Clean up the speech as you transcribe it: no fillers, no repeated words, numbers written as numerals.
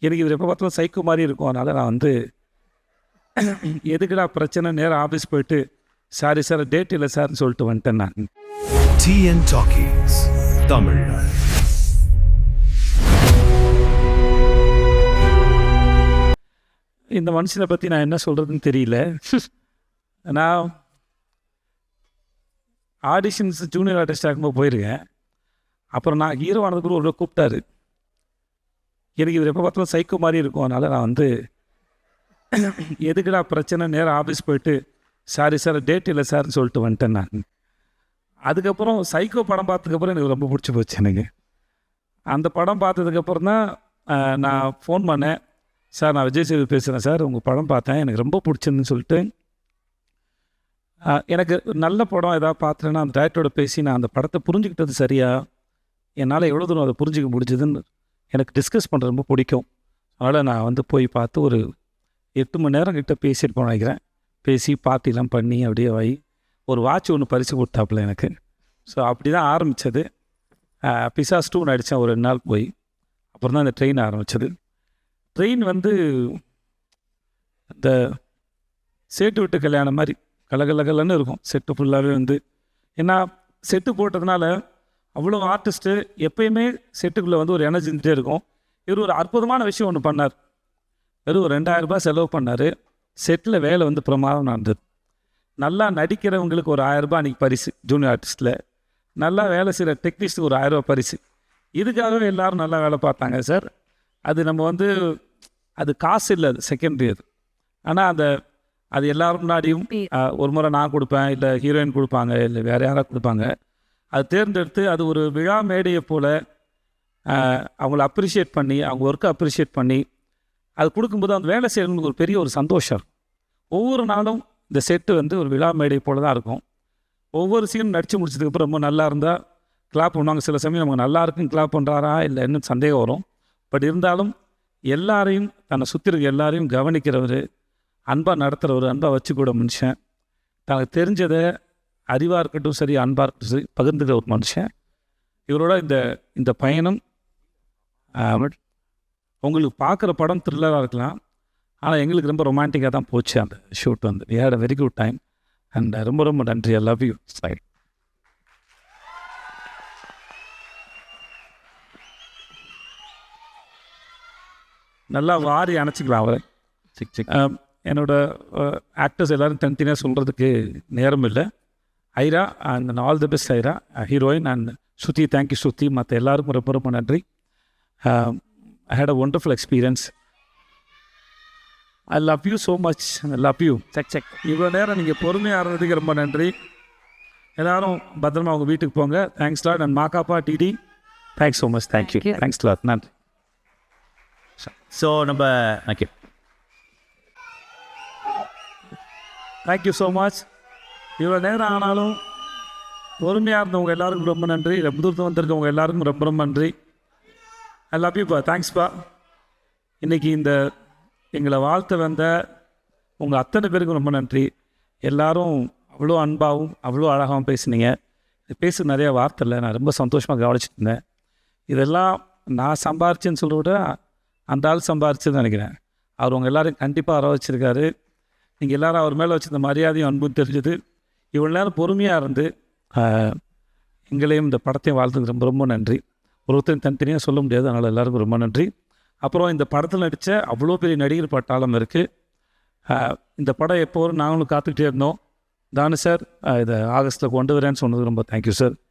எனக்கு இவர் எப்போ பார்த்தாலும் சைக்கோ மாதிரி இருக்கும். அதனால் நான் வந்து எதுக்குடா பிரச்சனை, நேரம் ஆஃபீஸ் போயிட்டு சாரி சார் டேட் இல்லை சார்னு சொல்லிட்டு வந்துட்டேன் நான். TN Talkies Tamil. இந்த மனுஷனை பற்றி நான் என்ன சொல்கிறதுன்னு தெரியல. நான் ஆடிஷன்ஸ் ஜூனியர் ஆர்டிஸ்ட் ஆகும்போது போயிருக்கேன். அப்புறம் நான் ஹீரோ ஆனதுக்கு ஒரு கூப்பிட்டாரு. எனக்கு இவர் எப்போ பார்த்தாலும் சைக்கோ மாதிரி இருக்கும். அதனால் நான் வந்து எதுக்குடா பிரச்சனை, நேரம் ஆஃபீஸ் போயிட்டு சாரி சார் டேட் இல்லை சார்னு சொல்லிட்டு வந்துட்டேன் நான். அதுக்கப்புறம் சைக்கோ படம் பார்த்ததுக்கப்புறம் எனக்கு ரொம்ப பிடிச்சி போச்சு. எனக்கு அந்த படம் பார்த்ததுக்கப்புறம் தான் நான் ஃபோன் பண்ணேன். சார் நான் விஜய் சேது பேசுகிறேன் சார், உங்கள் படம் பார்த்தேன், எனக்கு ரொம்ப பிடிச்சிருந்துன்னு சொல்லிட்டு. எனக்கு நல்ல படம் ஏதாவது பார்த்தேன்னா அந்த டேரக்டரோட பேசி நான் அந்த படத்தை புரிஞ்சுக்கிட்டது சரியா, என்னால் எவ்வளோ தூரம் அதை புரிஞ்சிக்க முடிஞ்சதுன்னு எனக்கு டிஸ்கஸ் பண்ணுறது ரொம்ப பிடிக்கும். அதனால் நான் வந்து போய் பார்த்து ஒரு 8 மணி நேரம் கிட்ட பேசியிருப்போம் நினைக்கிறேன். பேசி பார்ட்டிலாம் பண்ணி அப்படியே வாங்கி ஒரு வாட்ச் ஒன்று பரிசு கொடுத்தாப்புல எனக்கு. ஸோ அப்படி தான் ஆரம்பித்தது. பிசாஸ் 2 நடித்தேன் ஒரு 2 நாள் போய். அப்புறம் தான் இந்த ட்ரெயின் ஆரம்பித்தது. ட்ரெயின் வந்து இந்த சேட்டு விட்டு கல்யாணம் மாதிரி கலகலகலன்னு இருக்கும். செட்டு ஃபுல்லாகவே வந்து ஏன்னா செட்டு போட்டதுனால அவ்வளோ ஆர்டிஸ்ட்டு எப்பயுமே செட்டுக்குள்ளே வந்து ஒரு எனர்ஜி இருந்துகிட்டே இருக்கும். இவர் ஒரு அற்புதமான விஷயம் ஒன்று பண்ணார். வெறும் 2000 ரூபாய் செலவு பண்ணார். செட்டில் வேலை வந்து பிரமாதம் நடந்தது. நல்லா நடிக்கிறவங்களுக்கு ஒரு 1000 ரூபாய் அன்றைக்கி பரிசு ஜூனியர் ஆர்டிஸ்ட்டில். நல்லா வேலை செய்கிற டெக்னீஷியனுக்கு ஒரு 1000 ரூபாய் பரிசு. இதுக்காகவே எல்லோரும் நல்லா வேலை பார்த்தாங்க சார். அது நம்ம வந்து அது காசு இல்லை, அது செகண்டரி அது. ஆனால் அது எல்லோரும் முன்னாடியும் ஒரு முறை நான் கொடுப்பேன், இல்லை ஹீரோயின் கொடுப்பாங்க, இல்லை வேறு யாராவது கொடுப்பாங்க. அது தேர்ந்தெடுத்து அது ஒரு விழா மேடையை போல் அவங்கள அப்ரிஷியேட் பண்ணி, அவங்க ஒர்க்கை அப்ரிஷியேட் பண்ணி அது கொடுக்கும்போது அந்த வேலை செய்யறவங்களுக்கு ஒரு பெரிய ஒரு சந்தோஷம். ஒவ்வொரு நாளும் இந்த செட்டு வந்து ஒரு விழா மேடை போல் தான் இருக்கும். ஒவ்வொரு சீனும் நடித்து முடிச்சதுக்கப்புறம் ரொம்ப நல்லா இருந்தால் கிளாப் பண்ணுவாங்க. சில சமயம் நமக்கு நல்லா இருக்குன்னு கிளாப் பண்ணுறாரா இல்லை இன்னும் சந்தேகம் வரும். பட் இருந்தாலும் எல்லாரையும் தன்னை சுற்றி இருக்க எல்லாரையும் கவனிக்கிறவர், அன்பாக நடத்துகிறவர், அன்பாக வச்சுக்கூட மனுஷன், தனக்கு தெரிஞ்சதை அறிவாக இருக்கட்டும் சரி, அன்பாக இருக்கட்டும் சரி பகிர்ந்துக்கிற ஒரு மனுஷன். இவரோட இந்த பயணம் உங்களுக்கு பார்க்குற படம் த்ரில்லராக இருக்கலாம், ஆனால் எங்களுக்கு ரொம்ப ரொமான்டிக்காக தான் போச்சு அந்த ஷூட் வந்து. We had a very good time and ரொம்ப ரொம்ப நன்றி. I love you sir. நல்லா வாரி அணைச்சிக்கலாம் அவரை. என்னோட ஆக்டர்ஸ் எல்லோரும் தனித்தனியாக சொல்கிறதுக்கு நேரம் இல்லை. Aira and all the best Aira, heroine and Shruti. Thank you Shruti. மற்ற எல்லாருக்கும் ரொம்ப ரொம்ப நன்றி. I had a wonderful experience. I love you so much. I love you. Check இவ்வளோ நேரம் நீங்கள் பொறுமையாக ஆடுறதுக்கு ரொம்ப நன்றி. எல்லோரும் பத்திரமா உங்கள் வீட்டுக்கு போங்க. Thanks lot. அண்ட் மாக்காப்பா DD thanks so much. Thank you. Thanks lot. நன்றி. ஸோ நம்ம ஓகே, தேங்க்யூ ஸோ மச். இவ்வளோ நேரம் ஆனாலும் பொறுமையாக இருந்தவங்க எல்லாருக்கும் ரொம்ப நன்றி. ரொம்ப தூரத்தில் வந்திருக்கவங்க எல்லாருக்கும் ரொம்ப ரொம்ப நன்றி. ஐ லவ் யூப்பா. தேங்க்ஸ்ப்பா. இன்றைக்கி இந்த எங்களை வாழ்த்த வந்த உங்கள் அத்தனை பேருக்கும் ரொம்ப நன்றி. எல்லோரும் அவ்வளோ அன்பாகவும் அவ்வளோ அழகாகவும் பேசுனீங்க. பேச நிறைய வார்த்தை இல்லை, நான் ரொம்ப சந்தோஷமாக கவனிச்சுட்டு இருந்தேன். இதெல்லாம் நான் சம்பாரிச்சேன்னு சொல்கிறத விட அந்த ஆள் சம்பாரிச்சுன்னு நினைக்கிறேன். அவர் உங்கள் எல்லோரும் கண்டிப்பாக வர வச்சுருக்காரு. நீங்கள் எல்லோரும் அவர் மேலே வச்சுருந்த மரியாதையும் அன்பும் தெரிஞ்சுது. இவ்வளோ நேரம் பொறுமையாக இருந்து எங்களையும் இந்த படத்தையும் வாழ்த்துக்கு ரொம்ப ரொம்ப நன்றி. ஒருத்தரும் தனித்தனியாக சொல்ல முடியாது, அதனால் எல்லாருக்கும் ரொம்ப நன்றி. அப்புறம் இந்த படத்தில் நடித்த அவ்வளோ பெரிய நடிகர் பட்டாளம் இருக்குது. இந்த படம் எப்போ நாங்களும் காத்துக்கிட்டே இருந்தோம். தானு சார் இதை ஆகஸ்ட்டில் கொண்டு வரேன்னு சொன்னது ரொம்ப தேங்க்யூ சார்.